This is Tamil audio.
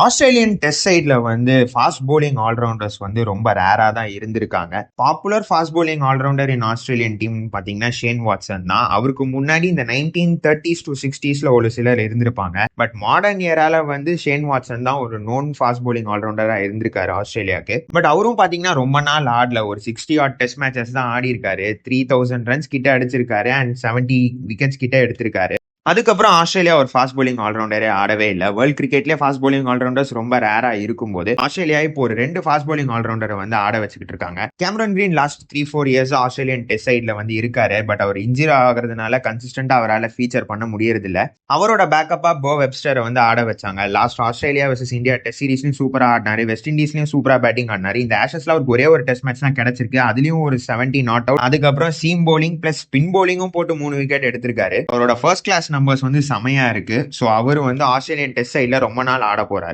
ஆஸ்திரேலியன் டெஸ்ட் சைட்ல வந்து ஃபாஸ்ட் போலிங் ஆல்ரவுண்டர்ஸ் வந்து ரொம்ப ரேரா தான் இருந்திருக்காங்க. பாப்புலர் ஃபாஸ்ட் போலிங் ஆல்ரவுண்டர் இன் ஆஸ்திரேலியன் டீம் பாத்தீங்கன்னா ஷேன் வாட்சன் தான். அவருக்கு முன்னாடி இந்த 1930s to 60sல ஒரு சிலர் இருந்திருப்பாங்க. பட் மாடர்ன் ஏரால வந்து ஷேன் வாட்சன் தான் ஒரு நோன் ஃபாஸ்ட் போலிங் ஆல்ரவுண்டரா இருந்திருக்காரு ஆஸ்திரேலியாக்கு. பட் அவரும் பாத்தீங்கன்னா ரொம்ப நாள் ஆடல. ஒரு 60 ஆட் டெஸ்ட் மேட்சஸ் தான் ஆடி இருக்காரு. 3000 ரன்ஸ் கிட்ட அடிச்சிருக்காரு அண்ட் 70 விக்கெட்ஸ் கிட்ட எடுத்திருக்காரு. அதுக்கப்புறம் ஆஸ்திரேலியா ஒரு ஃபாஸ்ட் போலிங் ஆல்ரவுண்டரே ஆடவே இல்லை. வேர்ல்ட் கிரிக்கெட்லேயே ஃபாஸ்ட் போலிங் ஆல்ரவுண்டர்ஸ் ரொம்ப ரேரா இருக்கும்போது ஆஸ்திரேலியா இப்போ ஒரு 2 ஃபாஸ்ட் போலிங் ஆல்ரவுண்டரை வந்து ஆட வச்சுக்கிட்டு இருக்காங்க. Cameron green last 3-4 years Australian test சைட்ல வந்து இருக்காரு. பட் அவர் இன்ஜுரி ஆகிறதுனால கன்சிஸ்டன்டா அவரால் ஃபீச்சர் பண்ண முடியறது இல்ல. அவரோட பேக்கப்பா போ வெப்ஸ்டரை வந்து ஆட வச்சாங்க. Last Australia versus India test சீரீஸ்லயும் சூப்பரா ஆடினாரு. வெஸ்ட் இண்டீஸ்லயும் சூப்பரா பேட்டிங் ஆடினாரு. இந்த ஆஷஸ்ல அவருக்கு ஒரே ஒரு டெஸ்ட் மேட்ச் தான் கிடைச்சிருக்கு. அதுலயும் ஒரு 70 நாட் அவுட். அதுக்கப்புறம் சீம் போலிங் பிளஸ் ஸ்பின் போலிங்கும் போட்டு 3 விக்கெட் எடுத்திருக்காரு. அவரோட ஃபர்ஸ்ட் கிளாஸ் நம்பர்ஸ் வந்து செமையா இருக்கு. ஸோ அவர் வந்து ஆஸ்திரேலியன் டெஸ்ட் சைட்ல ரொம்ப நாள் ஆட போறாரு.